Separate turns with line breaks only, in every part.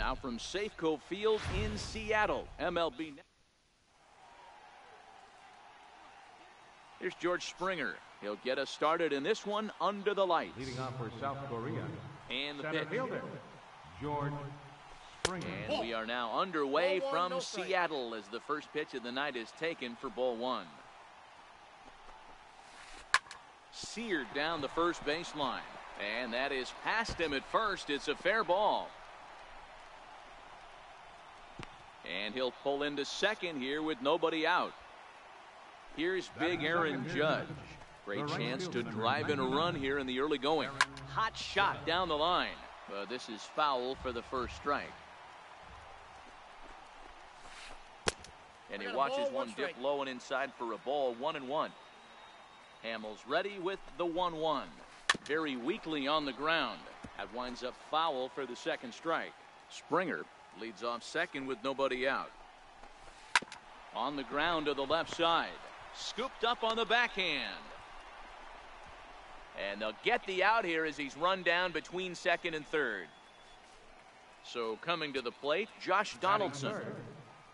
Now from Safeco Field in Seattle, MLB. Here's George Springer. He'll get us started in this one under the lights.
Leading off for South Korea.
And the
center
pitch.
fielder, George Springer.
And we are now underway from Seattle as the first pitch of the night is taken for ball one. Seared down the first baseline. And that is past him at first. It's a fair ball. And he'll pull into second here with nobody out. Here's big Aaron Judge. Great chance to drive in a run here in the early going. Hot shot down the line. But this is foul for the first strike. And he watches one dip low and inside for a ball. 1-1. Hamels ready with the 1-1. Very weakly on the ground. That winds up foul for the second strike. Springer leads off second with nobody out. On the ground to the left side. Scooped up on the backhand. And they'll get the out here as he's run down between second and third. So coming to the plate, Josh Donaldson.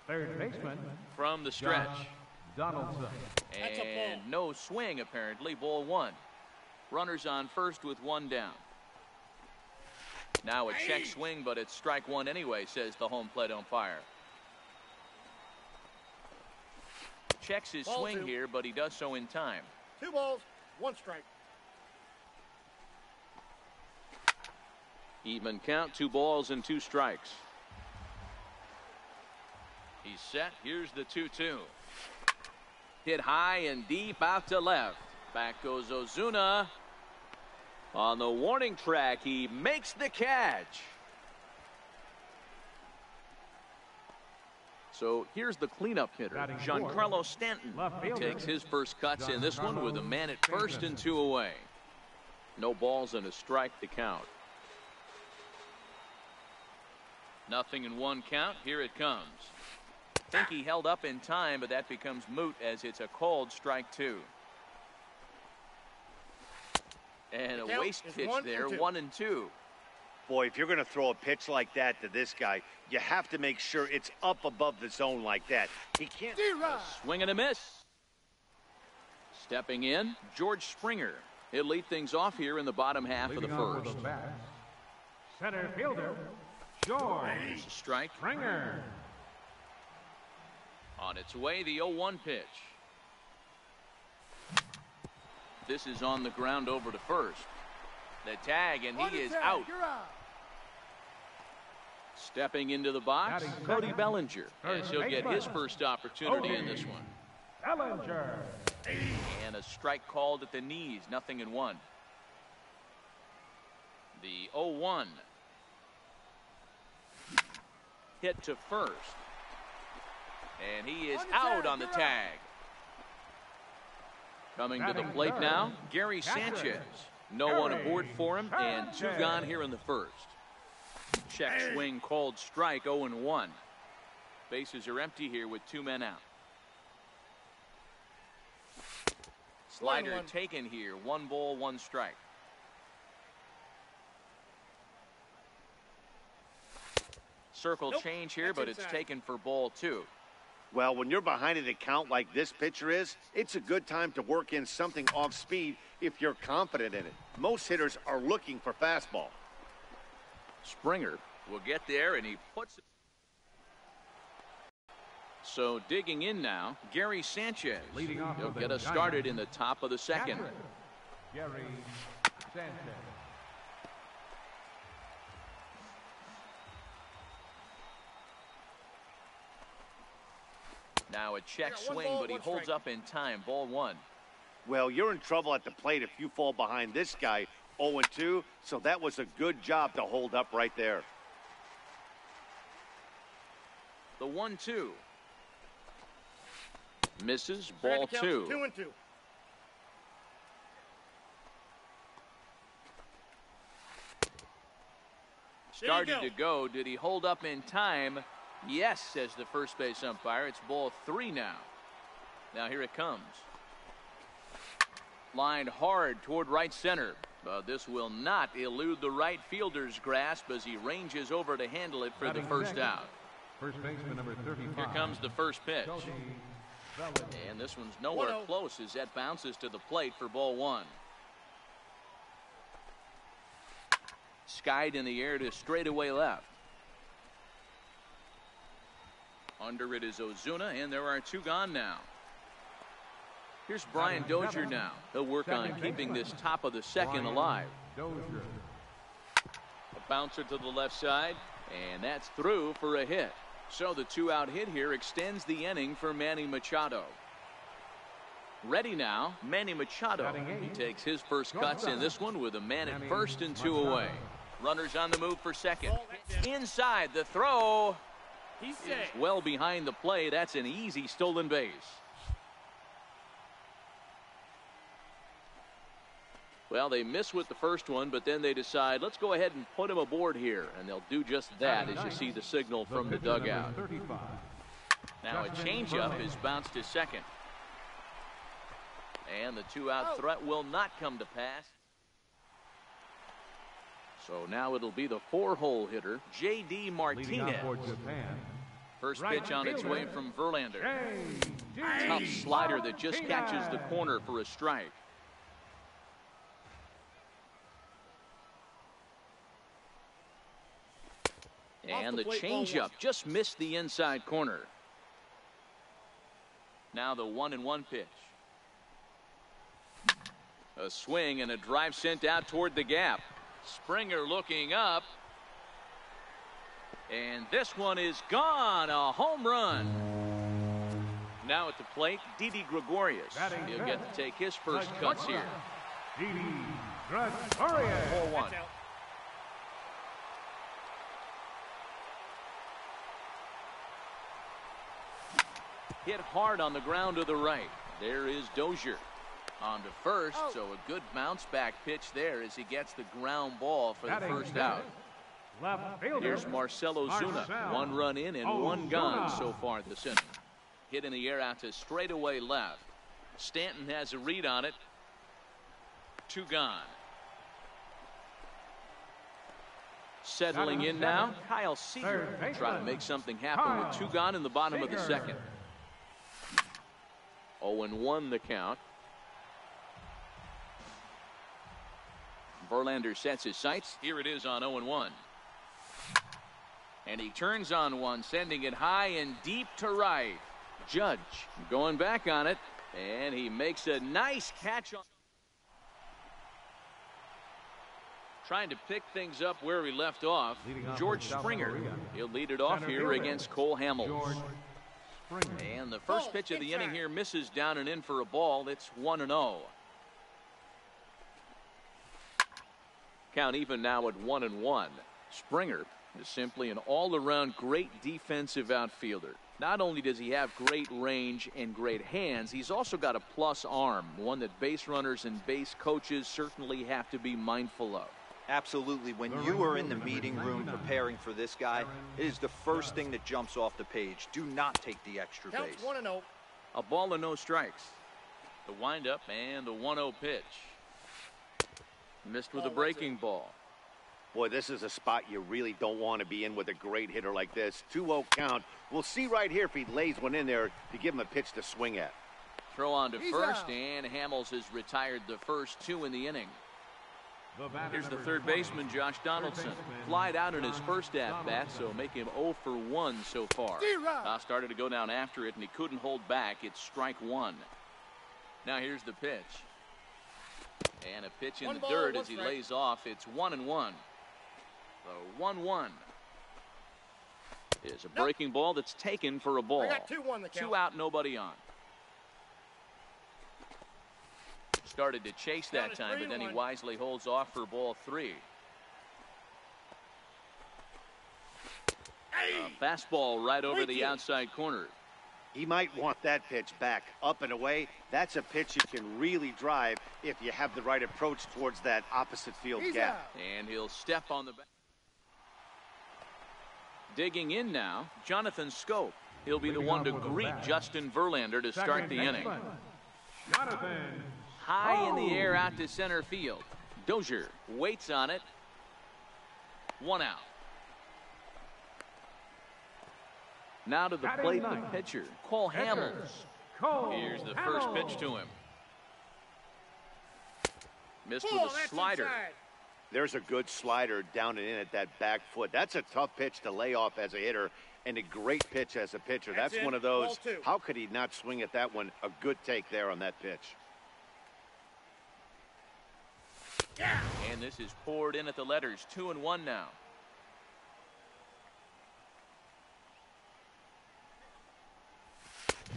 Third baseman
from the stretch.
Josh Donaldson.
And no swing apparently. Ball one. Runners on first with one down. Now a check swing, but it's strike one anyway, says the home plate umpire. Checks his swing here, but he does so in time.
2 balls, 1 strike.
Even count, 2 balls and 2 strikes. He's set. Here's the 2-2. Hit high and deep out to left. Back goes Ozuna. On the warning track, he makes the catch. So here's the cleanup hitter, Giancarlo Stanton. Takes his first cuts in this one with a man at first and 2 away. No balls and a strike to count. 0-1 count. Here it comes. Think he held up in time, but that becomes moot as it's a called strike 2. And a waste pitch there, 1-2.
Boy, if you're going to throw a pitch like that to this guy, you have to make sure it's up above the zone like that. He can't.
Swing and a miss. Stepping in, George Springer. He'll lead things off here in the bottom half of the first.
Center fielder, George
Strike.
Springer.
On its way, the 0-1 pitch. This is on the ground over to first. The tag, and he is out. Stepping into the box, Cody Bellinger. As he'll get his first opportunity in this one.
Bellinger.
And a strike called at the knees, 0-1. The 0-1. Hit to first. And he is out on the tag. Coming to the plate now, Gary Sanchez. No one aboard for him, and 2 gone here in the first. Check swing called strike, 0-1. Bases are empty here with 2 men out. Slider taken here, 1 ball, 1 strike. Circle change here, but it's taken for ball 2.
Well, when you're behind an account like this pitcher is, it's a good time to work in something off speed if you're confident in it. Most hitters are looking for fastball.
Springer will get there, and he puts it. So digging in now, Gary Sanchez. He'll get us started in the top of the second.
Gary Sanchez.
Now a check swing, but he holds up in time. Ball 1.
Well, you're in trouble at the plate if you fall behind this guy 0-2, so that was a good job to hold up right there.
The 1-2. Misses. Ball 2.
2-2.
Started to go. Did he hold up in time? Yes, says the first base umpire. It's ball 3 now. Now here it comes. Lined hard toward right center. But this will not elude the right fielder's grasp as he ranges over to handle it for the first out.
First baseman number 35.
Here comes the first pitch. And this one's nowhere close as that bounces to the plate for ball one. Skied in the air to straightaway left. Under it is Ozuna, and there are two gone now. Here's Brian Dozier now. He'll work on keeping this top of the second alive. A bouncer to the left side, and that's through for a hit. So the two-out hit here extends the inning for Manny Machado. Ready now, Manny Machado. He takes his first cuts in this one with a man at first and two away. Runners on the move for second. Inside, the throw is well behind the play. That's an easy stolen base. Well, they miss with the first one, but then they decide, let's go ahead and put him aboard here. And they'll do just that as you see the signal from the dugout. Now a changeup is bounced to second. And the two-out threat will not come to pass. So now it'll be the four-hole hitter, J.D. Martinez. First pitch on its way from Verlander. Tough slider that just catches the corner for a strike. And the changeup just missed the inside corner. Now the 1-1 pitch. A swing and a drive sent out toward the gap. Springer looking up. And this one is gone. A home run. Now at the plate, Didi Gregorius. He'll get to take his first cuts here.
Didi Gregorius.
4-1. Hit hard on the ground to the right. There is Dozier on to first, so a good bounce back pitch there as he gets the ground ball for the first out. Here's Marcell Ozuna. One run in and one gone so far this inning. Hit in the air out to straightaway left. Stanton has a read on it. Two gone. Settling in now, Kyle Seager trying to make something happen with two gone in the bottom of the second. 0-1 the count. Verlander sets his sights. Here it is on 0-1. And he turns on one, sending it high and deep to right. Judge going back on it, and he makes a nice catch on. Trying to pick things up where he left off. George Springer. He'll lead it off here against Cole Hamels. And the first pitch of the inning here misses down and in for a ball. It's 1-0. Count even now at 1-1. Springer is simply an all-around great defensive outfielder. Not only does he have great range and great hands, he's also got a plus arm, one that base runners and base coaches certainly have to be mindful of.
Absolutely. When you are in the meeting room preparing for this guy, it is the first thing that jumps off the page. Do not take the extra base.
1-0.
A ball and no strikes. The windup and the 1-0 pitch. Missed with a breaking ball.
Boy, this is a spot you really don't want to be in with a great hitter like this. 2-0 count. We'll see right here if he lays one in there to give him a pitch to swing at.
Throw on to first, and Hamels has retired the first two in the inning. Here's the third baseman, Josh Donaldson. Flied out in his first at-bat, so make him 0 for 1 so far. Started to go down after it, and he couldn't hold back. It's strike one. Now here's the pitch. And a pitch in the dirt as he lays off. It's 1-1. The 1-1 is a breaking ball that's taken for a ball. 2 out, nobody on. Started to chase that time, but then he wisely holds off for ball 3. A fastball right over the outside corner.
He might want that pitch back. Up and away, that's a pitch you can really drive if you have the right approach towards that opposite field gap.
And he'll step on the back. Digging in now, Jonathan Scope. He'll be the one to greet Justin Verlander to start the inning. High in the air out to center field. Dozier waits on it. 1 out. Now to the plate, the pitcher, Cole Hamels. Here's the first pitch to him. Missed with a slider.
There's a good slider down and in at that back foot. That's a tough pitch to lay off as a hitter and a great pitch as a pitcher. That's one of those. How could he not swing at that one? A good take there on that pitch.
And this is poured in at the letters. 2-1 now.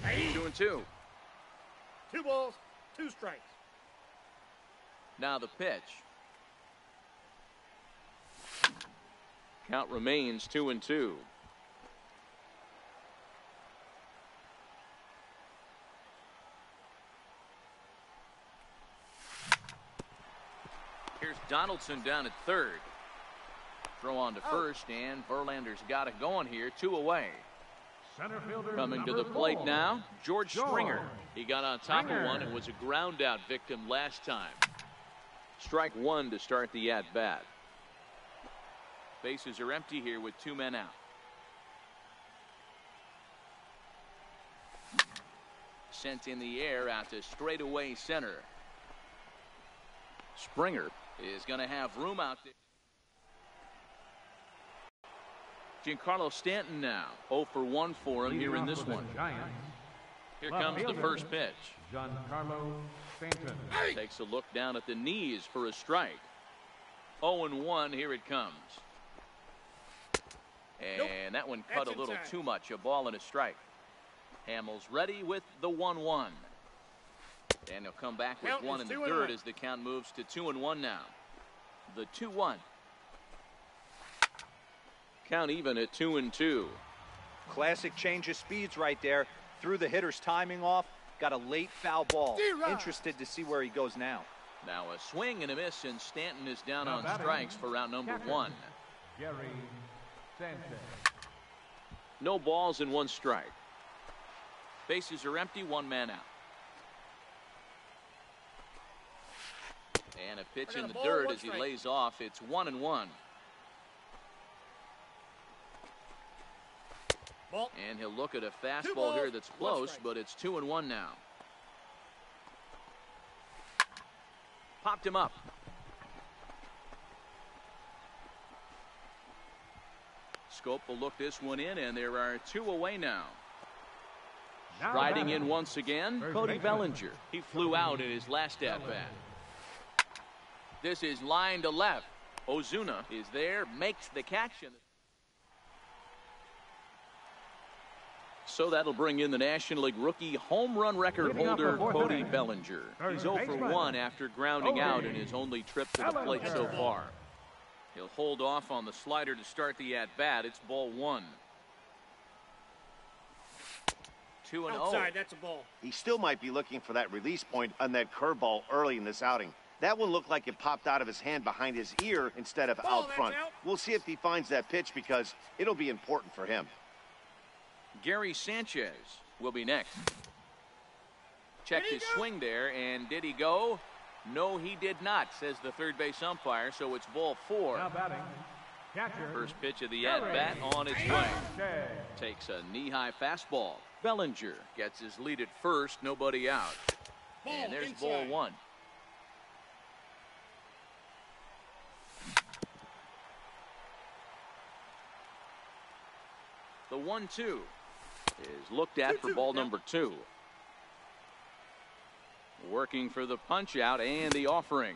Hey.
2-2.
2 balls, 2 strikes.
Now the pitch. Count remains 2-2. Here's Donaldson down at third. Throw on to first, and Verlander's got it going here. 2 away.
Center fielder
Coming to the plate now, George Springer. He got on top of one and was a ground out victim last time. Strike 1 to start the at bat. Bases are empty here with 2 men out. Sent in the air out to straightaway center. Springer is going to have room out there. Giancarlo Stanton now 0 for 1 for him here in this one. Here comes the first pitch.
Giancarlo Stanton.
Takes a look down at the knees for a strike. 0-1, here it comes. And that one cut a little too much. A ball and a strike. Hamels ready with the 1-1. And he'll come back with 1 in the third as the count moves to 2-1 now. The 2-1. Count even at 2-2.
Classic change of speeds right there. Threw the hitter's timing off. Got a late foul ball. Interested to see where he goes now.
Now a swing and a miss, and Stanton is down on strikes for round number 1.
Gary Sanchez.
No balls and 1 strike. Bases are empty, 1 man out. And a pitch in the dirt as he lays off. It's 1-1. And he'll look at a fastball here that's close, but it's 2-1 now. Popped him up. Scope will look this one in, and there are 2 away now. Riding in once again, Cody Bellinger. He flew out in his last at-bat. This is line to left. Ozuna is there, makes the catch. So that'll bring in the National League rookie home run record holder, Cody Bellinger. He's 0 for 1 after grounding out in his only trip to the plate so far. He'll hold off on the slider to start the at-bat. It's ball 1. 2-0.
Outside, that's a ball.
He still might be looking for that release point on that curveball early in this outing. That one looked like it popped out of his hand behind his ear instead of out front. We'll see if he finds that pitch because it'll be important for him.
Gary Sanchez will be next. Checked his swing there, and did he go? No, he did not, says the third base umpire, so it's ball 4.
Now batting, catcher.
First pitch of the at-bat on its way. Takes a knee-high fastball. Bellinger gets his lead at first, nobody out. And there's ball 1. The 1-2 is looked at for ball number 2. Working for the punch out and the offering.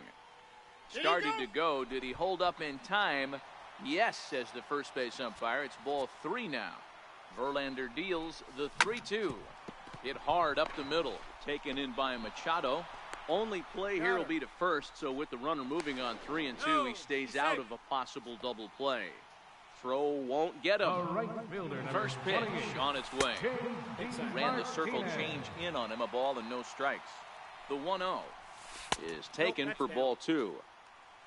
Started to go. Did he hold up in time? Yes, says the first base umpire. It's ball 3 now. Verlander deals the 3-2. Hit hard up the middle. Taken in by Machado. Only play here will be to first, so with the runner moving on 3 and 2, he stays out of a possible double play. Throw won't get him. First pitch on its way. Ran the circle change in on him. A ball and no strikes. The 1-0 is taken for ball 2.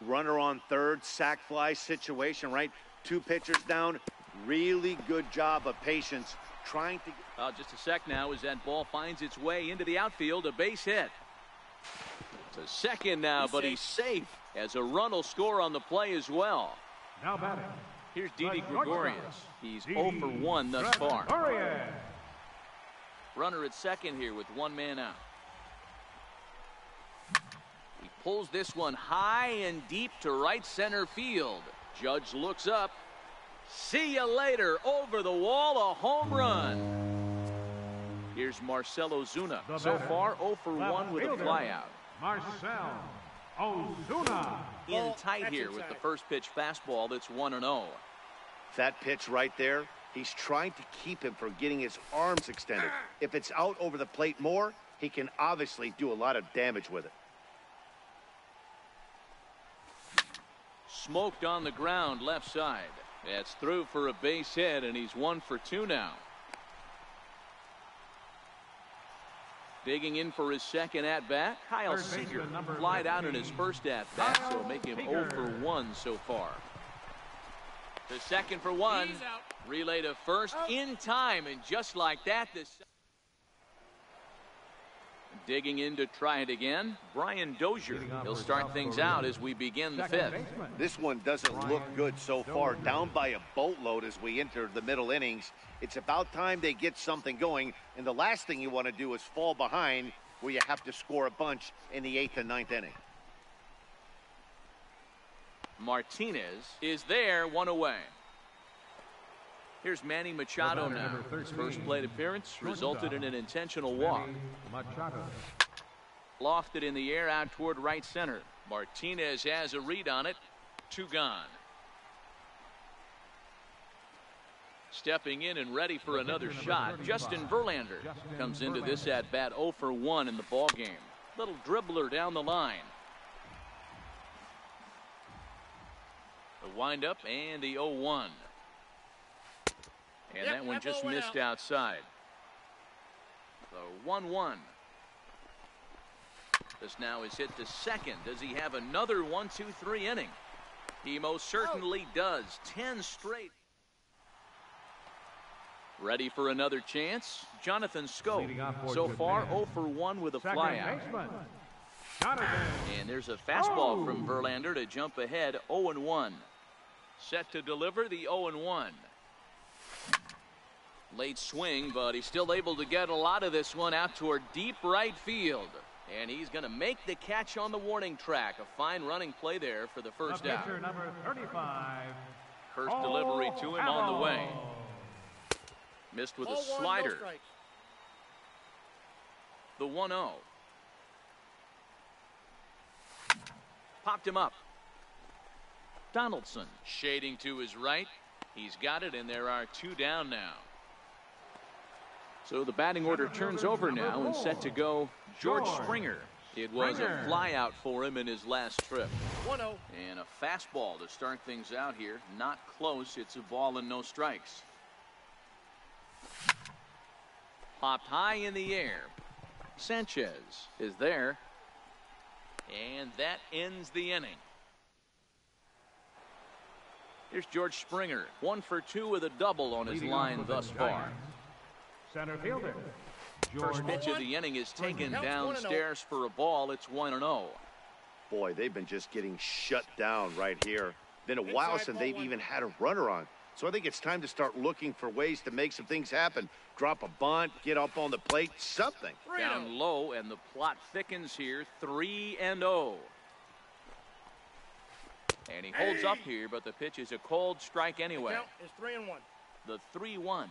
Runner on third, sac fly situation, right? 2 pitchers down. Really good job of patience trying to.
Just a sec now as that ball finds its way into the outfield. A base hit. To second now, but he's safe. as a run will score on the play as well.
Now batting.
Here's Didi Gregorius. He's 0 for 1 thus far. Runner at second here with one man out. He pulls this one high and deep to right center field. Judge looks up. See you later. Over the wall, a home run. Here's Marcell Ozuna. So far, 0 for 1 with a flyout.
Marcell Ozuna.
In tight here with the first pitch fastball that's 1-0.
That pitch right there, he's trying to keep him from getting his arms extended. If it's out over the plate more, he can obviously do a lot of damage with it.
Smoked on the ground left side. That's through for a base hit, and he's 1 for 2 now. Digging in for his second at-bat, Kyle Seager flied out in his first at-bat, so make him 0 for 1 so far. To second for 1. Relay to first in time, and just like that, digging in to try it again, Brian Dozier. He'll start things out as we begin the fifth.
This one doesn't look good so far. Down by a boatload as we enter the middle innings. It's about time they get something going, and the last thing you want to do is fall behind where you have to score a bunch in the 8th and 9th inning. Martinez
is there, 1 away. Here's Manny Machado now. His first plate appearance resulted in an intentional walk. Lofted in the air out toward right center. Martinez has a read on it. 2 gone. Stepping in and ready for another shot, Justin Verlander comes into this at-bat 0 for 1 in the ballgame. Little dribbler down the line. The windup and the 0-1. And that one just missed outside. The 1-1. This now is hit to second. Does he have another 1-2-3 inning? He most certainly does. 10 straight. Ready for another chance? Jonathan Scope. So far, 0 for 1 with a flyout. And there's a fastball from Verlander to jump ahead 0-1. Set to deliver the 0-1. Late swing, but he's still able to get a lot of this one out toward deep right field. And he's going to make the catch on the warning track. A fine running play there for the first out.
Number 35.
First delivery to him on the way. Missed with a slider. The 1-0. Popped him up. Donaldson shading to his right. He's got it, and there are 2 down now. So the batting order turns over now and set to go George Springer. It was a flyout for him in his last trip.
1-0.
And a fastball to start things out here. Not close. It's a ball and no strikes. Popped high in the air. Sanchez is there. And that ends the inning. Here's George Springer. 1 for 2 with a double on his line thus far.
Center fielder.
First pitch of the inning is taken downstairs for a ball. It's 1-0.
Boy, they've been just getting shut down right here. Been a while since they've even had a runner on. So I think it's time to start looking for ways to make some things happen. Drop a bunt, get up on the plate, something.
Down low, and the plot thickens here. 3-0. And he holds up here, but the pitch is a cold strike anyway.
It's 3-1.
The 3-1.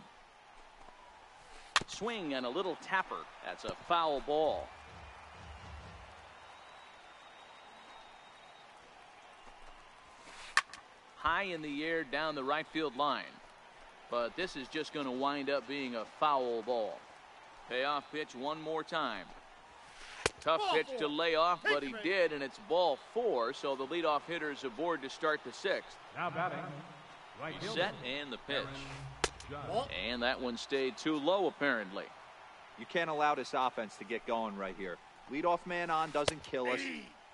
Swing and a little tapper. That's a foul ball. High in the air down the right field line. But this is just going to wind up being a foul ball. Payoff pitch one more time. Tough pitch to lay off, but he did, and it's ball 4, so the leadoff hitter is aboard to start the 6th.
Now batting. Right
He's set, and the pitch. And that one stayed too low, apparently.
You can't allow this offense to get going right here. Leadoff man on doesn't kill us.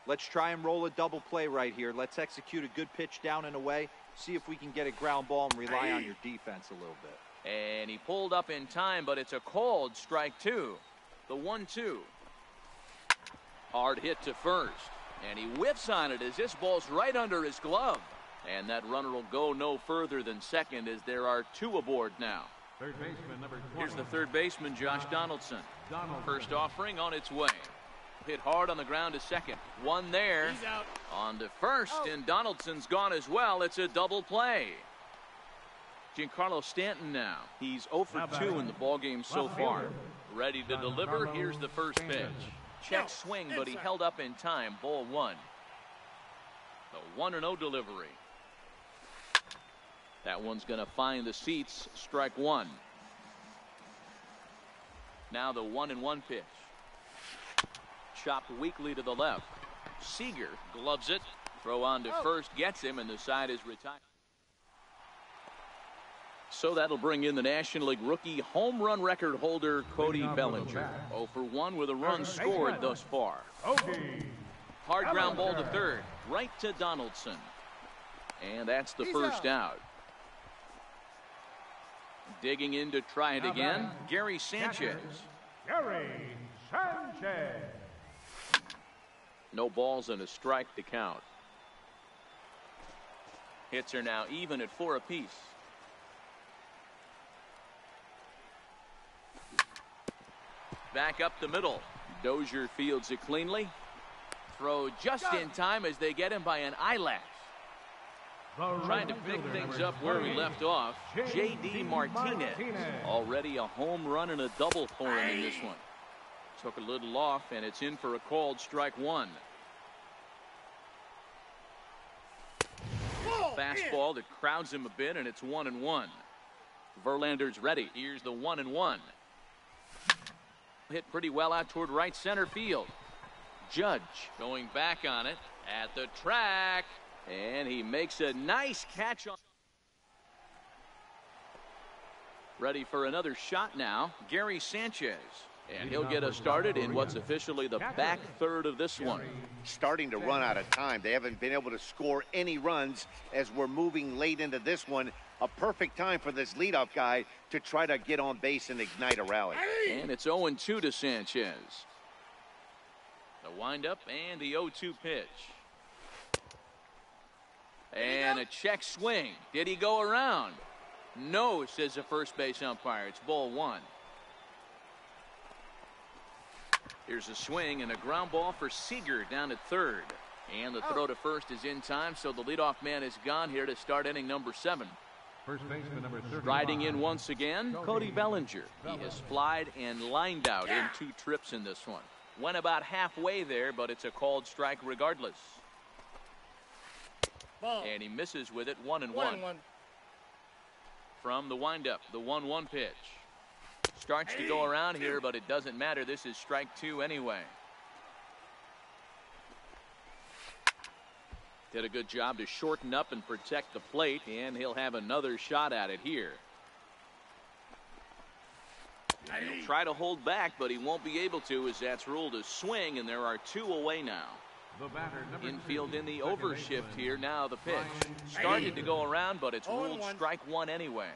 Let's try and roll a double play right here. Let's execute a good pitch down and away. See if we can get a ground ball and rely on your defense a little bit.
And he pulled up in time, but it's a called strike 2. The 1-2. Hard hit to first. And he whiffs on it as this ball's right under his glove. And that runner will go no further than second as there are 2 aboard now.
Third baseman, number 20.
Here's the third baseman, Josh Donaldson. First offering on its way. Hit hard on the ground to second. One there.
He's out.
On to first, and Donaldson's gone as well. It's a double play. Giancarlo Stanton now. He's 0 for 2 in the ballgame so far. Ready to deliver. Here's the first pitch. Check swing, but he held up in time. Ball 1. The 1-0 delivery. That one's going to find the seats. Strike 1. Now the 1-1 pitch. Chopped weakly to the left. Seager gloves it. Throw on to first. Gets him, and the side is retired. So that'll bring in the National League rookie home run record holder Cody Bellinger. 0 for 1 with a run scored thus far. Hard ground ball to third. Right to Donaldson. And that's the first out. Digging in to try it again, Gary Sanchez.
Gary Sanchez.
No balls and a strike to count. Hits are now even at 4 apiece. Back up the middle. Dozier fields it cleanly. Throw just in time as they get him by an eyelash. Trying to pick things up where we left off. J.D. Martinez. Already a home run and a double for him in this one. Took a little off, and it's in for a called strike 1. Fastball that crowds him a bit, and it's 1-1. Verlander's ready. Here's the 1-1. Hit pretty well out toward right center field. Judge going back on it at the track, and he makes a nice catch on. Ready for another shot now, Gary Sanchez. And he'll get us started in what's officially the back third of this one.
Starting to run out of time. They haven't been able to score any runs as we're moving late into this one. A perfect time for this leadoff guy to try to get on base and ignite a rally.
And it's 0-2 to Sanchez. The windup and the 0-2 pitch. And a check swing. Did he go around? No, says the first base umpire. It's ball 1. Here's a swing and a ground ball for Seager down at third. And the throw to first is in time, so the leadoff man is gone here to start inning number 7.
First baseman number 35.
Riding in once again, Cody Bellinger. He has flied and lined out in 2 trips in this one. Went about halfway there, but it's a called strike regardless.
Ball.
And he misses with it. 1-1.
1-1.
From the windup, the 1-1 pitch. Starts to go around here, but it doesn't matter. This is strike 2 anyway. Did a good job to shorten up and protect the plate, and he'll have another shot at it here. And he'll try to hold back, but he won't be able to, as that's ruled a swing, and there are 2 away now. Infield in the overshift here. Now the pitch. Started to go around, but it's ruled strike 1 anyway.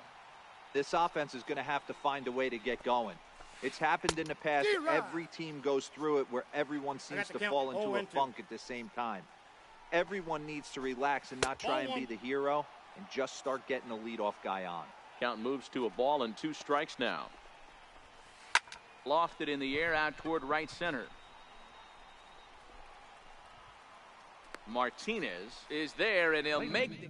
This offense is going to have to find a way to get going. It's happened in the past. Every team goes through it where everyone seems to fall into a funk at the same time. Everyone needs to relax and not try and be the hero and just start getting the leadoff guy on.
Count moves to a ball and 2 strikes now. Lofted in the air out toward right center. Martinez is there, and he'll make the...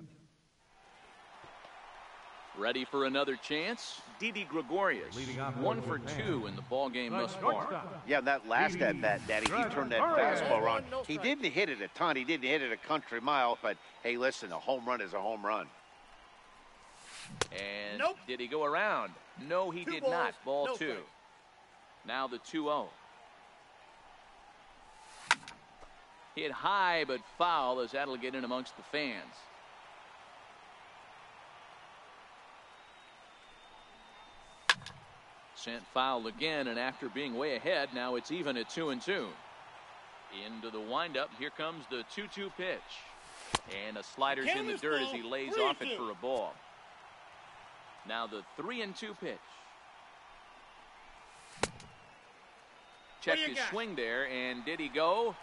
Ready for another chance. Didi Gregorius, 1 for 2 in the ball game thus far.
Yeah, that last at bat, Daddy, he turned that fastball on. He didn't hit it a ton. He didn't hit it a country mile, but hey, listen, a home run is a home run.
And did he go around? No, he did not. Ball 2. Now the 2-0. Hit high but foul, as that'll get in amongst the fans. Sent foul again, and after being way ahead, now it's even at 2-2. Into the windup. Here comes the 2-2 pitch. And a slider's in the dirt as he lays off it for a ball. Now the 3-2 pitch. Checked his swing there, and did he go?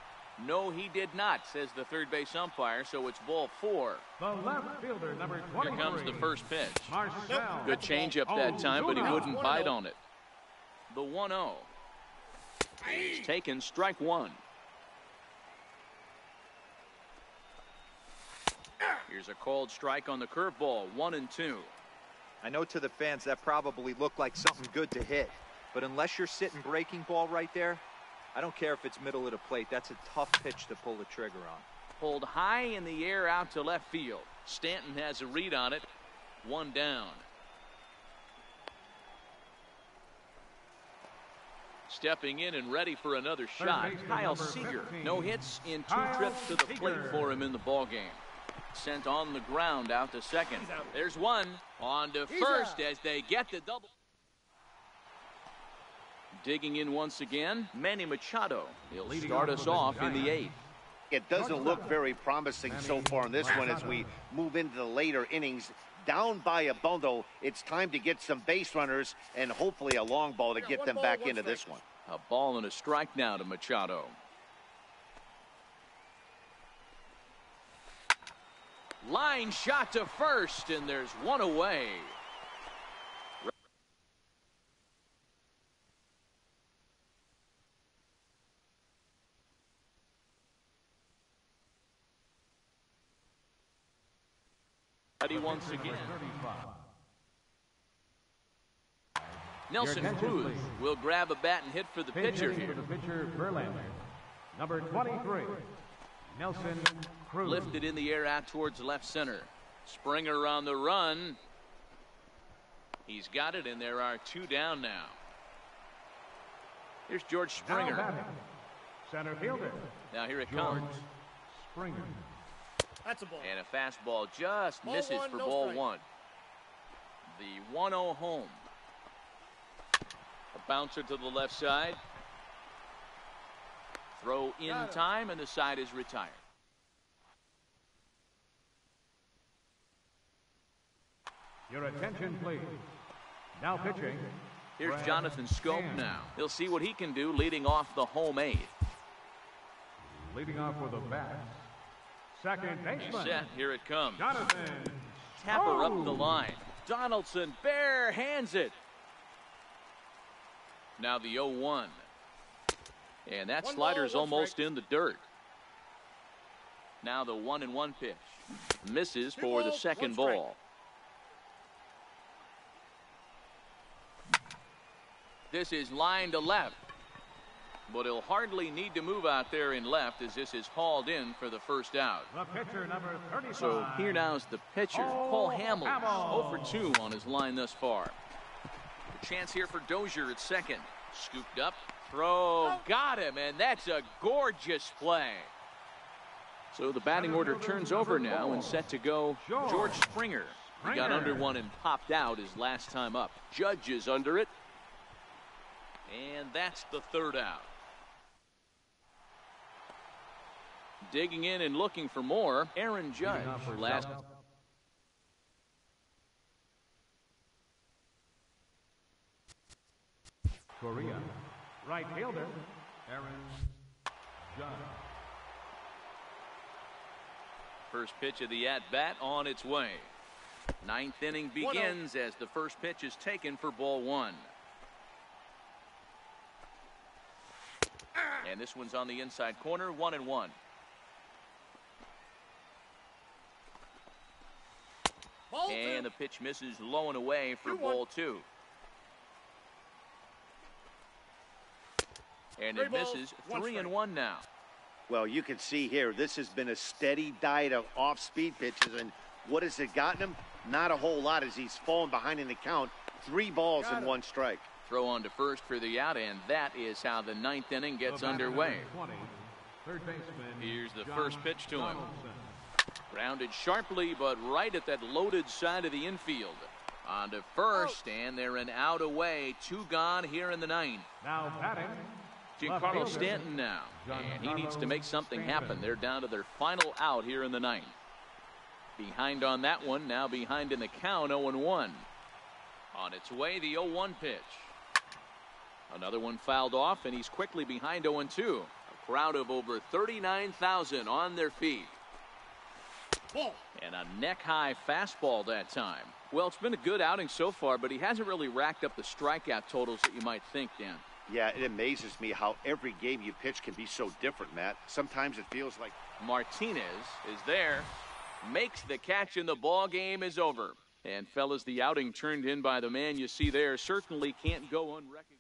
No, he did not, says the third base umpire, so it's ball 4.
The left fielder, number 23.
Here comes the first pitch.
Marcel.
Good changeup that time, but he wouldn't bite on it. The 1-0. He's taken strike 1. Here's a called strike on the curveball, 1-2.
I know to the fans that probably looked like something good to hit, but unless you're sitting breaking ball right there, I don't care if it's middle of the plate. That's a tough pitch to pull the trigger on.
Pulled high in the air out to left field. Stanton has a read on it. 1 down. Stepping in and ready for another shot, Kyle Seager. No hits in 2 trips to the plate for him in the ballgame. Sent on the ground out to second. There's one. On to first as they get the double. Digging in once again, Manny Machado. He'll start us off in the 8th.
It doesn't look very promising so far in this one as we move into the later innings. Down by a bundle, it's time to get some base runners and hopefully a long ball to get them back into this one.
A ball and a strike now to Machado. Line shot to first, and there's one away. Ready once again. Nelson Cruz will grab a bat and hit for the pitcher here.
The pitcher, Verlander. Number 23, Nelson Cruz.
Lifted in the air out towards left center. Springer on the run. He's got it, and there are 2 down now. Here's George Springer.
Now batting, center fielder.
Now here it
George
comes.
Springer.
That's a ball.
And a fastball just misses
Ball 1,
for
no
ball
strike.
1. The 1-0 home. A bouncer to the left side. Throw in time, and the side is retired.
Your attention, please. Now pitching.
Here's
Brad
Jonathan Scope
Sand.
now. He'll see what he can do leading off the home 8th.
Leading off with a bat. Second
He's
baseman.
set. Here it comes.
Jonathan.
Tapper up the line. Donaldson bare hands it. Now the 0-1. And that
One
slider's
ball, one
almost
strike.
in the dirt. Now the 1-1 pitch. Misses
2
for the
balls,
second
1 strike.
ball. This is line to left. But he'll hardly need to move out there in left as this is hauled in for the first out.
The pitcher, number 35.
So here now's the pitcher, Cole Hamels, 0 for 2 on his line thus far. A chance here for Dozier at second. Scooped up, throw, got him, and that's a gorgeous play. So the batting order turns over now and set to go George Springer. He got under one and popped out his last time up. Judge is under it. And that's the 3rd out. Digging in and looking for more, Aaron Judge. Last.
Korea. Right fielder, Aaron Judge.
First pitch of the at-bat on its way. 9th inning begins as the first pitch is taken for ball 1. And this one's on the inside corner, 1-1. And the pitch misses low and away for ball 2. And it misses 3-1 now.
Well, you can see here, this has been a steady diet of off-speed pitches, and what has it gotten him? Not a whole lot as he's fallen behind in the count. 3 balls and 1 strike.
Throw on to first for the out, and that is how the 9th inning gets underway.
20, third baseman.
Here's the
John
first pitch to him.
Donaldson.
Grounded sharply, but right at that loaded side of the infield. On to first, and they're an out away. 2 gone here in the 9th.
Now batting.
Giancarlo Stanton now, and he needs to make something happen. They're down to their final out here in the 9th. Behind on that one, now behind in the count, 0-1. On its way, the 0-1 pitch. Another one fouled off, and he's quickly behind 0-2. A crowd of over 39,000 on their feet.
Ball.
And a neck-high fastball that time. Well, it's been a good outing so far, but he hasn't really racked up the strikeout totals that you might think, Dan.
Yeah, it amazes me how every game you pitch can be so different, Matt. Sometimes it feels like...
Martinez is there, makes the catch, and the ball game is over. And, fellas, the outing turned in by the man you see there certainly can't go unrecognized.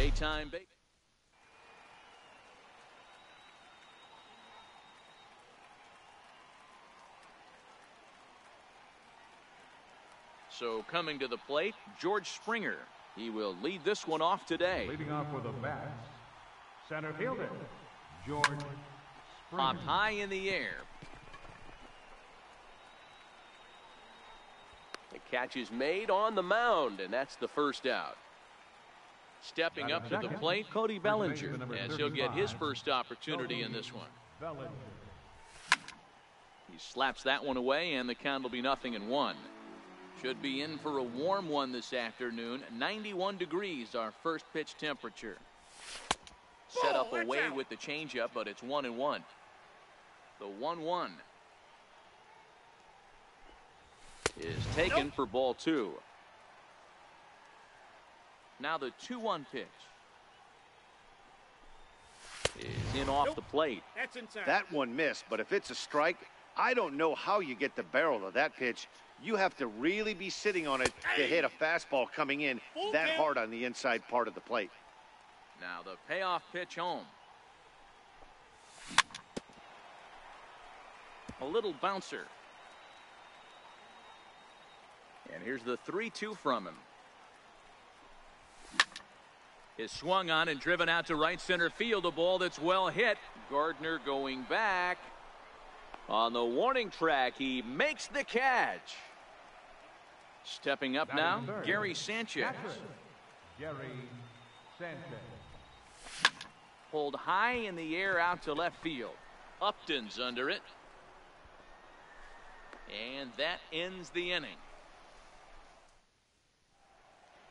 Daytime bait. So coming to the plate, George Springer. He will lead this one off today.
Leading off for the bats, center fielder, George Springer.
Popped high in the air. The catch is made on the mound, and that's the first out. Stepping up to the plate, Cody Bellinger, as he'll get his first opportunity in this one. He slaps that one away, and the count will be 0-1. Should be in for a warm one this afternoon. 91 degrees, our first pitch temperature. Set up away with the changeup, but it's 1-1. The 1-1 is taken for ball 2. Now the 2-1 pitch is in off the plate.
That's inside.
That one missed, but if it's a strike, I don't know how you get the barrel of that pitch. You have to really be sitting on it to hit a fastball coming in that hard on the inside part of the plate.
Now the payoff pitch home. A little bouncer. And here's the 3-2 from him. Is swung on and driven out to right center field. A ball that's well hit. Gardner going back. On the warning track, he makes the catch. Stepping up now, Gary Sanchez.
Gary Sanchez.
Pulled high in the air out to left field. Upton's under it. And that ends the inning.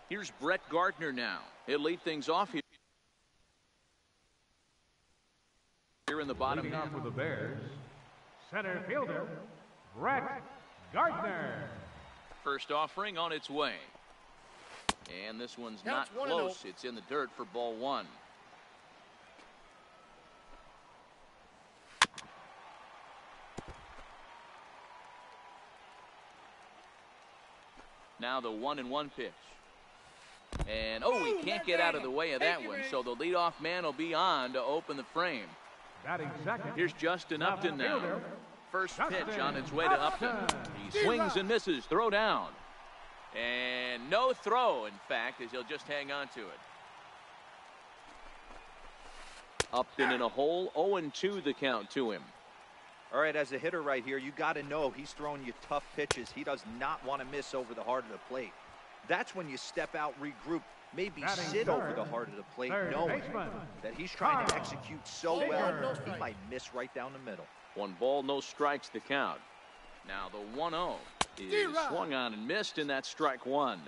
Here's Brett Gardner now. He'll lead things off here in the bottom
Leading
half.
off for the Bears, center fielder, Brett Gardner.
First offering on its way. And this one's not close. It's in the dirt for ball 1. Now the 1-1 pitch. And he can't get out of the way of that one. So the leadoff man will be on to open the frame.
Batting second.
Here's Justin Upton now. First pitch on its way to Upton. He swings and misses. Throw down. And no throw, in fact, as he'll just hang on to it. Upton in a hole. 0-2 the count to him.
All right, as a hitter right here, you got to know he's throwing you tough pitches. He does not want to miss over the heart of the plate. That's when you step out, regroup, maybe sit over the heart of the plate, knowing that he's trying to execute so well, he might miss right down the middle.
1 ball, no strikes the count. Now the 1-0 is swung on and missed, and that's strike 1.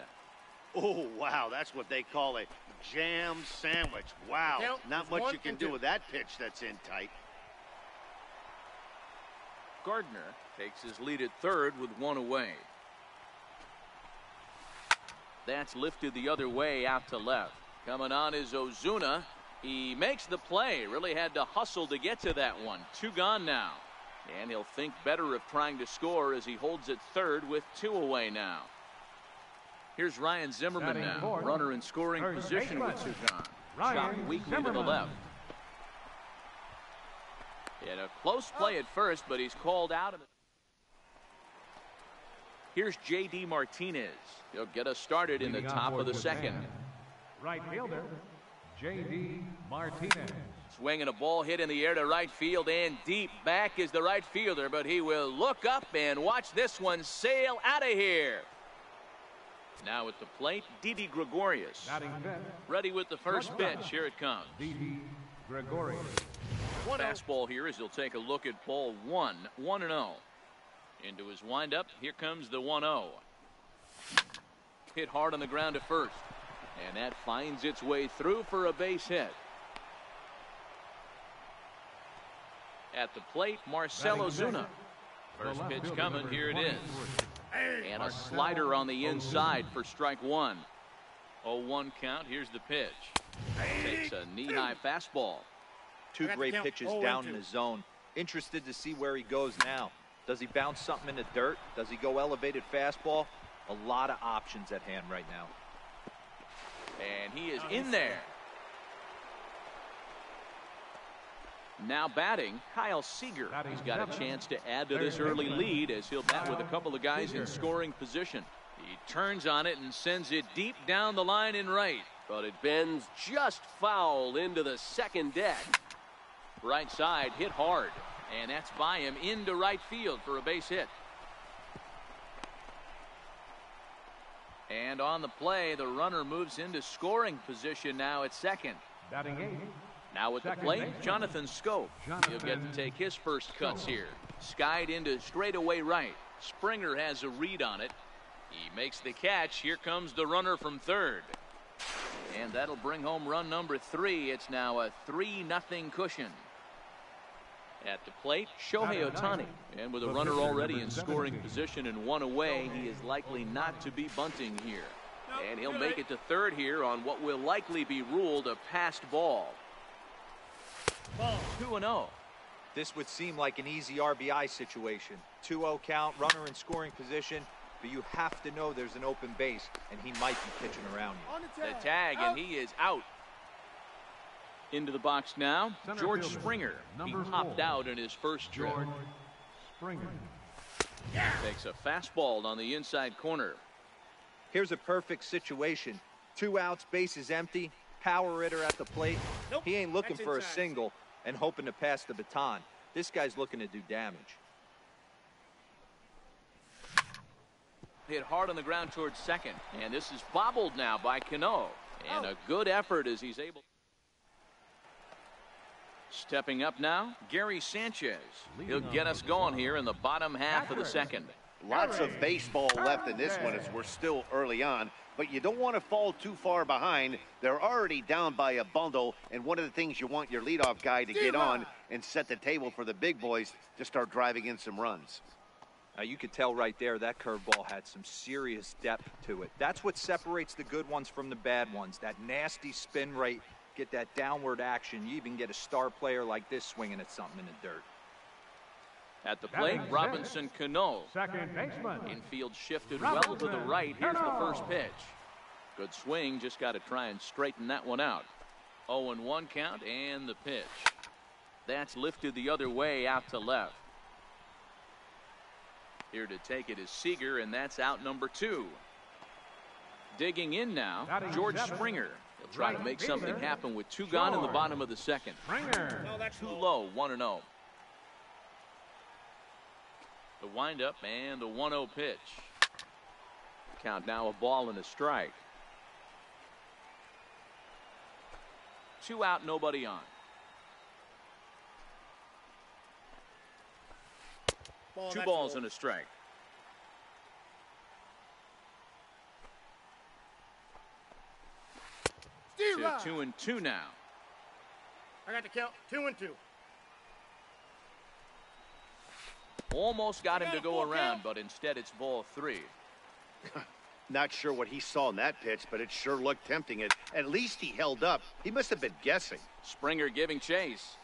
Oh, wow, that's what they call a jam sandwich. Wow, not much you can do with that pitch that's in tight.
Gardner takes his lead at third with 1 away. That's lifted the other way out to left. Coming on is Ozuna. He makes the play. Really had to hustle to get to that one. 2 gone now. And he'll think better of trying to score as he holds it third with 2 away now. Here's Ryan Zimmerman now. Runner in scoring position with 2 gone. Shot weakly to the left. In a close play at first, but he's called out. Here's J.D. Martinez. He'll get us started in the top of the second.
Right fielder, J.D. Martinez.
Swinging a ball hit in the air to right field and deep. Back is the right fielder, but he will look up and watch this one sail out of here. Now at the plate, Didi Gregorius. Ready with the first pitch. Here it comes.
Didi Gregorius.
Fastball here as he'll take a look at ball 1. 1-0. Into his windup. Here comes the 1-0. Hit hard on the ground to first. And that finds its way through for a base hit. At the plate, Marcell Ozuna. First pitch coming. Here it is. And a slider on the inside for strike 1. 0-1 count. Here's the pitch. Takes a knee-high fastball.
2 great pitches down in the zone. Interested to see where he goes now. Does he bounce something in the dirt? Does he go elevated fastball? A lot of options at hand right now.
And he is in there. Now batting, Kyle Seager. He's got a chance to add to this early lead as he'll bat with a couple of guys in scoring position. He turns on it and sends it deep down the line in right.
But it bends just foul into the second deck.
Right side hit hard, and that's by him into right field for a base hit. And on the play, the runner moves into scoring position now at second.
Batting 8.
Now at the plate, Jonathan Scope. He'll get to take his first cuts here. Skied into straightaway right. Springer has a read on it. He makes the catch. Here comes the runner from third. And that'll bring home run number 3. It's now a 3-0 cushion. At the plate, Shohei Ohtani. And with a runner already in scoring position and one away, he is likely not to be bunting here. And he'll make it to third here on what will likely be ruled a passed ball. 2-0.
This would seem like an easy RBI situation. 2-0 count, runner in scoring position, but you have to know there's an open base, and he might be pitching around you.
The tag, and he is out. Into the box now, George Springer. He popped out in his first trip.
George Springer.
Takes a fastball on the inside corner.
Here's a perfect situation. 2 outs, bases empty, power hitter at the plate. He ain't looking for a single and hoping to pass the baton. This guy's looking to do damage.
Hit hard on the ground towards second, and this is bobbled now by Cano. And a good effort as he's able. Stepping up now, Gary Sanchez. He'll get us going here in the bottom half of the second.
Lots of baseball left in this one as we're still early on, but you don't want to fall too far behind. They're already down by a bundle, and one of the things you want your leadoff guy to get on and set the table for the big boys to start driving in some runs.
You could tell right there that curveball had some serious depth to it. That's what separates the good ones from the bad ones. That nasty spin rate, get that downward action. You even get a star player like this swinging at something in the dirt.
At the plate, Robinson Cano.
Second baseman.
Infield shifted well to the right. Here's the first pitch. Good swing, just got to try and straighten that one out. 0-1 count and the pitch. That's lifted the other way out to left. Here to take it is Seager, and that's out number 2. Digging in now, George Springer. He'll try to make something happen with 2 gone in the bottom of the second.
Springer.
Too low, 1-0. The windup and the 1-0 pitch. Count now a ball and a strike. 2 out, nobody on. Two balls and a strike. To 2-2 now.
I got the count. 2-2.
Almost got him to go around, but instead it's ball 3.
Not sure what he saw in that pitch, but it sure looked tempting. At least he held up. He must have been guessing.
Springer giving chase.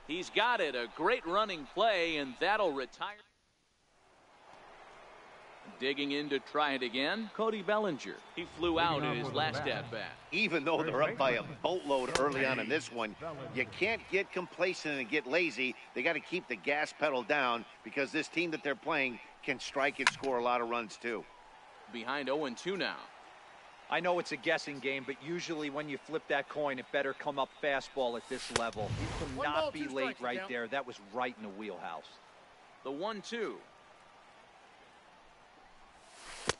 He's got it. A great running play, and that'll retire. Digging in to try it again, Cody Bellinger. He flew out in his last at-bat.
Even though they're up by a boatload early on in this one, you can't get complacent and get lazy. They got to keep the gas pedal down because this team that they're playing can strike and score a lot of runs too.
Behind 0-2 now.
I know it's a guessing game, but usually when you flip that coin, it better come up fastball at this level. You cannot be late right there. That was right in the wheelhouse.
The 1-2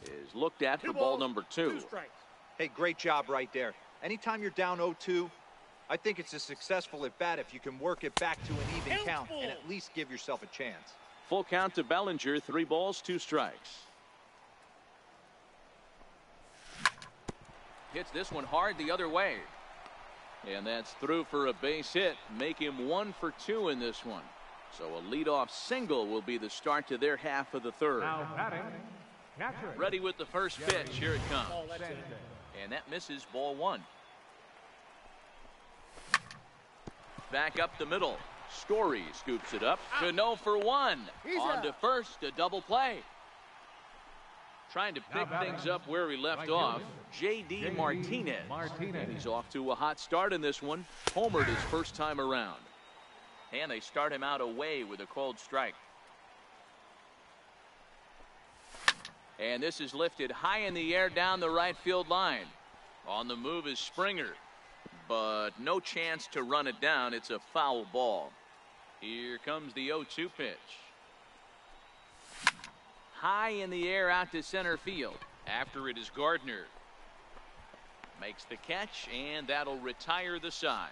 is looked at for ball number 2.
Hey, great job right there. Anytime you're down 0-2, I think it's a successful at bat if you can work it back to an even count and at least give yourself a chance.
Full count to Bellinger, 3 balls, 2 strikes. Hits this one hard the other way. And that's through for a base hit. Make him 1 for 2 in this one. So a leadoff single will be the start to their half of the third.
Now batting, catcher.
Ready with the first pitch. Here it comes. And that misses, ball 1. Back up the middle. Story scoops it up. Cano for 1. On to first, a double play. Trying to pick things up where he left off, J.D. Martinez. And he's off to a hot start in this one. Homered his first time around. And they start him out away with a cold strike. And this is lifted high in the air down the right field line. On the move is Springer, but no chance to run it down. It's a foul ball. Here comes the 0-2 pitch. High in the air out to center field. After it is Gardner. Makes the catch, and that'll retire the side.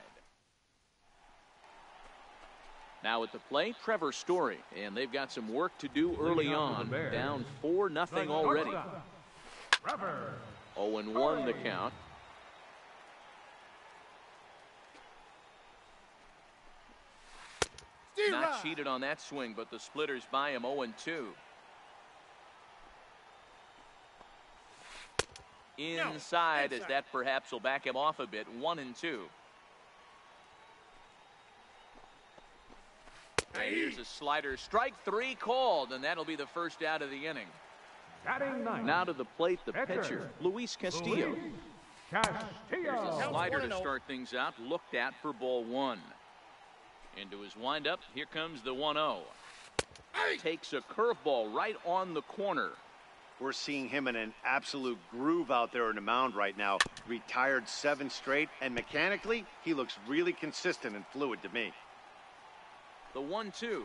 Now at the plate, Trevor Story, and they've got some work to do early on. Down 4-0 already. 0-1 the count. Not cheated on that swing, but the splitters by him 0-2. Inside, as that perhaps will back him off a bit. 1-2. And here's a slider. Strike 3 called, and that'll be the first out of the inning. Now to the plate, the pitcher, Luis Castillo. Here's a slider to start things out. Looked at for ball 1. Into his windup. Here comes the 1-0. Takes a curveball right on the corner.
We're seeing him in an absolute groove out there in the mound right now. Retired 7 straight, and mechanically, he looks really consistent and fluid to me.
The 1-2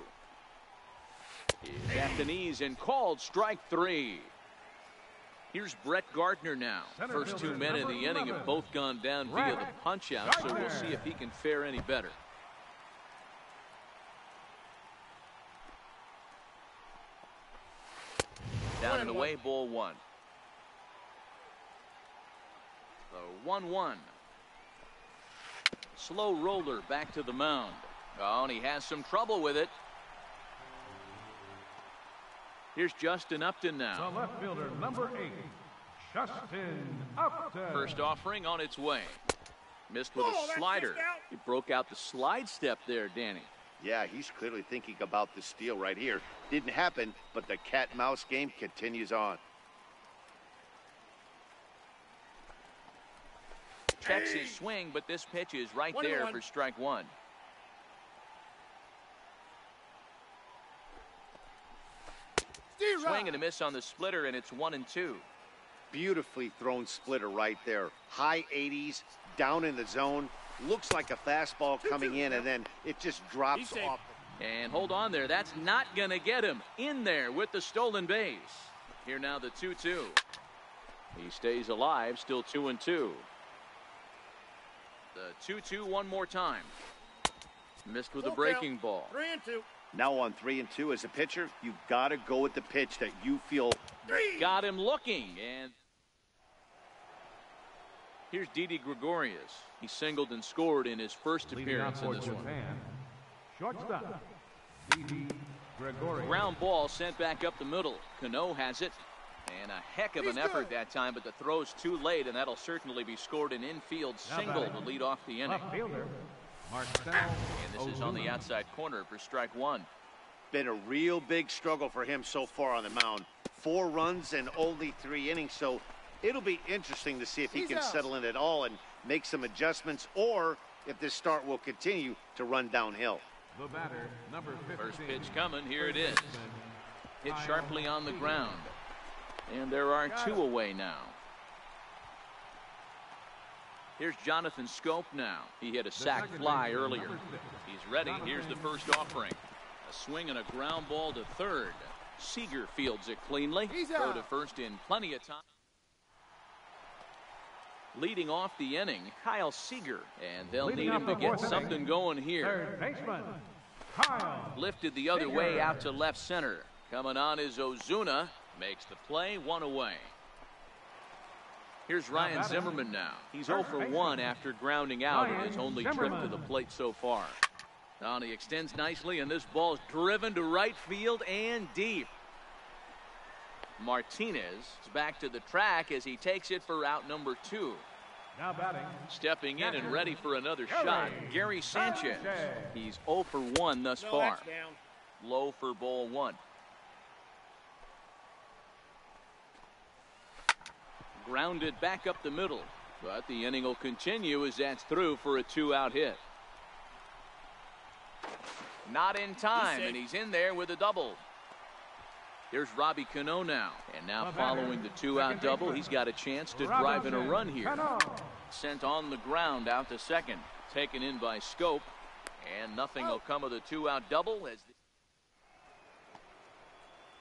is at the knees and called strike 3. Here's Brett Gardner now. First 2 men in the inning have both gone down via the punch out, so we'll see if he can fare any better. Down and away, ball 1. The 1-1. Slow roller back to the mound. Oh, and he has some trouble with it. Here's Justin Upton now.
The left fielder, number 8, Justin Upton.
First offering on its way. Missed with a slider. He broke out the slide step there, Danny.
Yeah, he's clearly thinking about the steal right here. Didn't happen, but the cat-mouse game continues on.
Checks his swing, but this pitch is right there for strike 1. Swing and a miss on the splitter, and it's 1-2.
Beautifully thrown splitter right there. High 80s, down in the zone. Looks like a fastball coming in, and then it just drops off.
And hold on there. That's not going to get him in there with the stolen base. Here now the 2-2. He stays alive, still 2-2. The 2-2 one more time. Missed with a breaking ball.
3-2.
Now on 3-2 as a pitcher, you've got to go with the pitch that you feel.
Got him looking, and here's Didi Gregorius. He singled and scored in his first appearance in this one.
Shortstop, Didi Gregorius.
Ground ball sent back up the middle. Cano has it, and a heck of an effort that time, but the throw's too late, and that'll certainly be scored an infield single to lead off the inning. And this is on the outside corner for strike 1.
Been a real big struggle for him so far on the mound. 4 runs and only 3 innings, so it'll be interesting to see if he can settle in at all and make some adjustments, or if this start will continue to run downhill.
The batter, number 15.
First pitch coming. Here it is. Hit sharply on the ground. And there are 2 away now. Here's Jonathan Scope now. He hit a sac fly earlier. He's ready. Here's the first offering. A swing and a ground ball to third. Seager fields it cleanly. Throw to first in plenty of time. Leading off the inning, Kyle Seager, and they'll need him to get something going here.
Third baseman, Kyle.
Lifted the other way out to left center. Coming on is Ozuna. Makes the play, 1 away. Here's Ryan Zimmerman now. He's 0 for 1 after grounding out in his only trip to the plate so far. Now he extends nicely, and this ball's driven to right field and deep. Martinez is back to the track as he takes it for out number 2.
Now batting.
Stepping in and ready for another shot, Gary Sanchez. He's 0 for 1 thus far. Low for ball 1. Grounded back up the middle, but the inning will continue as that's through for a 2-out hit. Not in time, and he's in there with a double. Here's Robbie Cano now. And now following the 2-out double, he's got a chance to drive in a run here. Sent on the ground out to second. Taken in by Scope. And nothing will come of the 2-out double.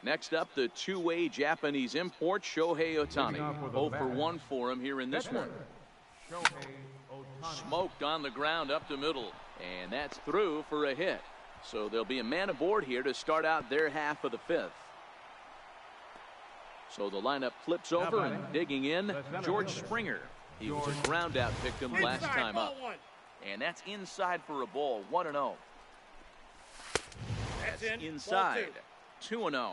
Next up, the two-way Japanese import, Shohei Ohtani. 0 for 1 for him here in this one. Smoked on the ground up the middle. And that's through for a hit. So there'll be a man aboard here to start out their half of the 5th. So the lineup flips over, and digging in, George Springer. He was a ground-out victim last time up. And that's inside for a ball, 1-0. That's inside, 2-0.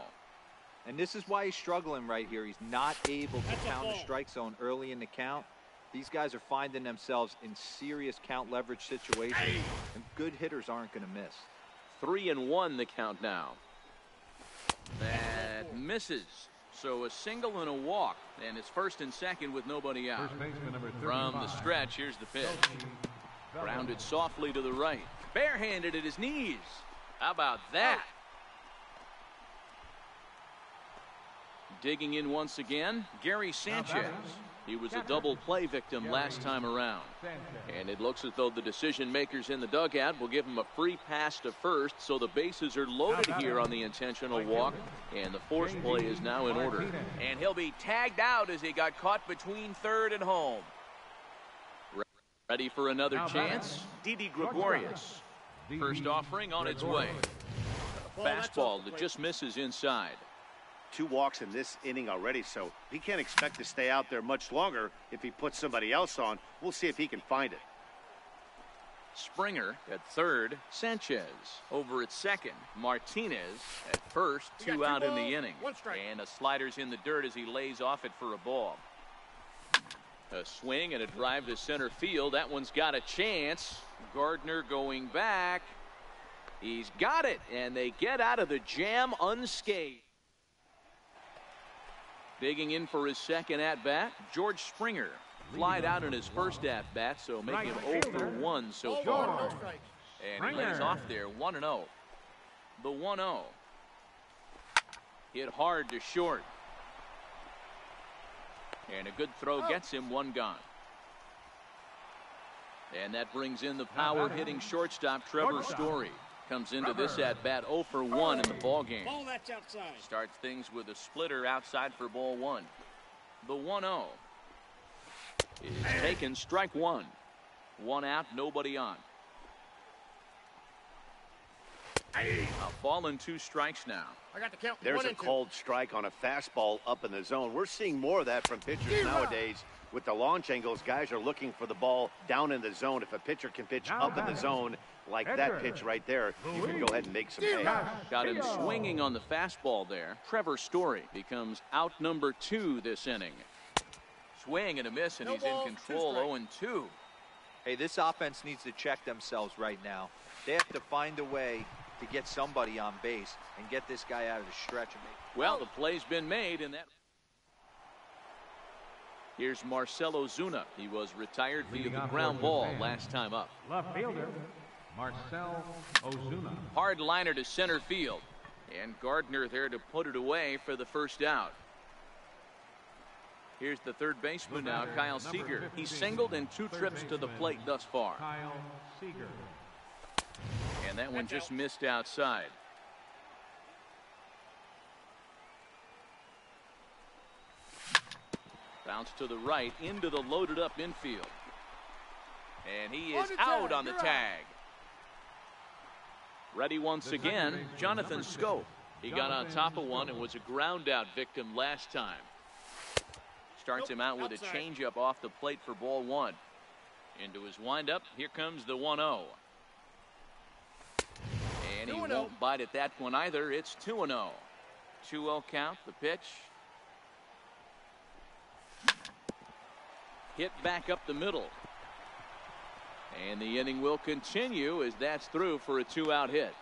And this is why he's struggling right here. He's not able to count the strike zone early in the count. These guys are finding themselves in serious count leverage situations, and good hitters aren't going to miss.
3-1 the count now. That misses. So a single and a walk, and it's first and second with nobody out. From the stretch, here's the pitch. Grounded softly to the right. Barehanded at his knees. How about that? Digging in once again, Gary Sanchez. He was a double play victim last time around. And it looks as though the decision makers in the dugout will give him a free pass to first, so the bases are loaded here on the intentional walk, and the force play is now in order. And he'll be tagged out as he got caught between third and home. Ready for another chance? Didi Gregorius. First offering on its way. A fastball that just misses inside.
2 walks in this inning already, so he can't expect to stay out there much longer if he puts somebody else on. We'll see if he can find it.
Springer at third. Sanchez over at second. Martinez at first. 2 out in the inning. And a slider's in the dirt as he lays off it for a ball. A swing and a drive to center field. That one's got a chance. Gardner going back. He's got it, and they get out of the jam unscathed. Digging in for his second at-bat, George Springer. Flied out in his first at-bat, so making him 0 for 1 so far. And he lays off there, 1-0. The 1-0. Hit hard to short. And a good throw gets him, 1 gone. And that brings in the power-hitting shortstop, Trevor Story. Comes into this at-bat 0 for 1 in the ballgame.
Ball that's outside.
Starts things with a splitter outside for ball 1. The 1-0 is taken, strike 1. 1 out, nobody on. A ball and 2 strikes now.
I got the count.
There's a cold strike on a fastball up in the zone. We're seeing more of that from pitchers nowadays. With the launch angles, guys are looking for the ball down in the zone. If a pitcher can pitch up in the zone like that pitch right there, you can go ahead and make some hay.
Got him swinging on the fastball there. Trevor Story becomes out number 2 this inning. Swing and a miss, and he's in control, 0-2.
Hey, this offense needs to check themselves right now. They have to find a way to get somebody on base and get this guy out of the stretch.
Well, the play's been made, and that. Here's Marcell Ozuna. He was retired via the ground ball last time up.
Left fielder, Marcell Ozuna.
Hard liner to center field. And Gardner there to put it away for the first out. Here's the third baseman now, Kyle Seager. He's singled in 2 trips to the plate thus far.
Kyle Seager.
And that one just missed outside. Bounce to the right into the loaded up infield. And he is out on the tag. Ready once again, Jonathan Scope. He got on top of one and was a ground out victim last time. Starts him out with a changeup off the plate for ball 1. Into his windup, here comes the 1-0. And he won't bite at that one either. It's 2-0. 2-0 count, the pitch. Hit back up the middle. And the inning will continue as that's through for a 2-out hit.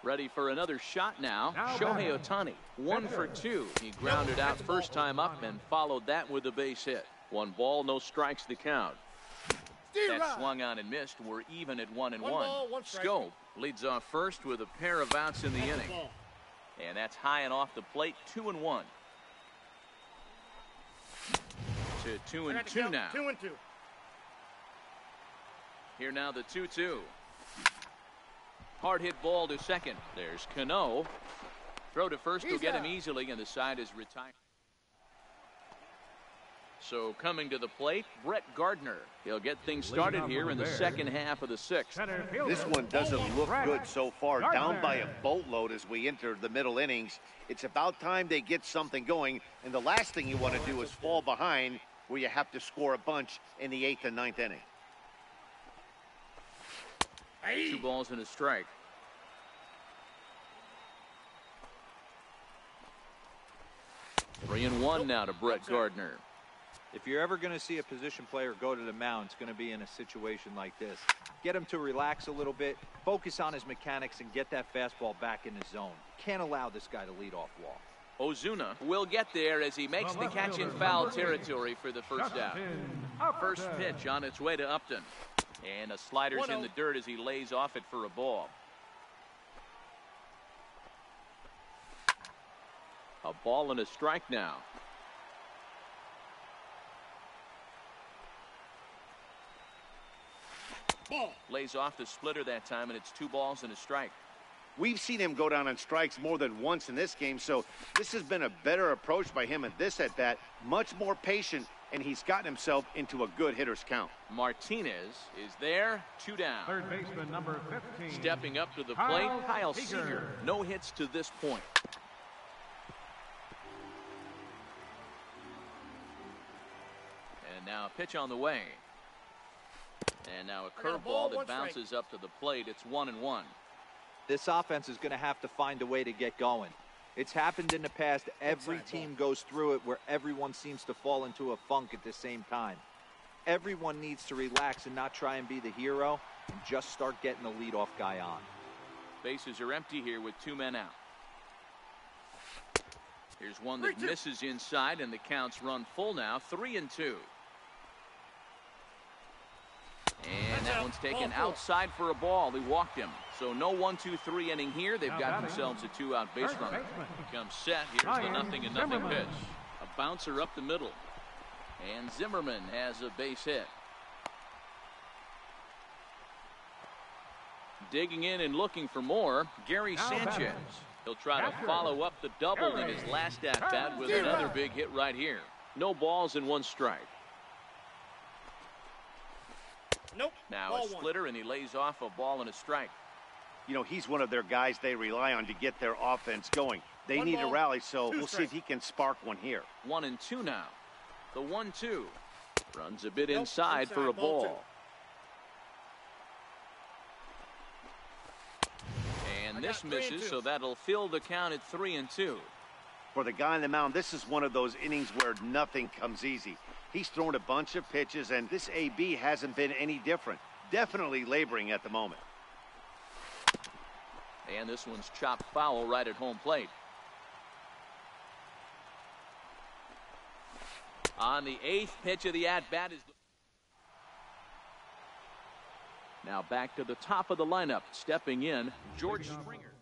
Ready for another shot now. Shohei Ohtani, 1 for 2. He grounded out first time up and followed that with a base hit. 1 ball, no strikes to count. That swung on and missed. We're even at 1-1.
Ball, one strike.
Scope leads off first with a pair of outs in the inning. And that's high and off the plate, 2-1. To 2-2 now.
2-2.
Here now the 2-2. Hard hit ball to second. There's Cano. Throw to first will get him easily, and the side is retired. So coming to the plate, Brett Gardner. He'll get things started here in the second half of the sixth.
This one doesn't look good so far. Down by a boatload as we enter the middle innings. It's about time they get something going, and the last thing you want to do is fall behind where you have to score a bunch in the 8th and 9th inning.
2 balls and a strike. Three and one now to Brett Gardner.
If you're ever going to see a position player go to the mound, it's going to be in a situation like this. Get him to relax a little bit, focus on his mechanics, and get that fastball back in his zone. Can't allow this guy to lead off walk.
Ozuna will get there as he makes the catch in foul territory for the first out. First pitch on its way to Upton. And a slider's in the dirt as he lays off it for a ball. A ball and a strike now. Lays off the splitter that time, and it's 2 balls and a strike.
We've seen him go down on strikes more than once in this game, so this has been a better approach by him at this at-bat. Much more patient, and he's gotten himself into a good hitter's count.
Martinez is there, 2 down.
Third baseman number 15.
Stepping up to the plate, Kyle Seager. No hits to this point. And now a pitch on the way. And now a curveball that bounces up to the plate. It's 1-1.
This offense is going to have to find a way to get going. It's happened in the past. Every team goes through it where everyone seems to fall into a funk at the same time. Everyone needs to relax and not try and be the hero and just start getting the leadoff guy on.
Bases are empty here with 2 men out. Here's one that misses inside, and the count's run full now, 3-2. And that one's taken outside for a ball. He walked him. So no 1-2-3 inning here. They've got themselves a 2-out base runner. Becomes set. Here's the 0-0 pitch. A bouncer up the middle. And Zimmerman has a base hit. Digging in and looking for more, Gary Sanchez. He'll try to follow up the double in his last at-bat with another big hit right here. No balls and 1 strike.
Nope.
Now a splitter, and he lays off a ball and a strike.
You know, he's one of their guys they rely on to get their offense going. They need a rally, so we'll see if he can spark one here.
1-2 now. The 1-2. Runs a bit inside for a ball. And this misses, so that'll fill the count at 3-2.
For the guy on the mound, this is one of those innings where nothing comes easy. He's thrown a bunch of pitches, and this AB hasn't been any different. Definitely laboring at the moment.
And this one's chopped foul right at home plate. On the 8th pitch of the at-bat is... Now back to the top of the lineup. Stepping in, George Springer.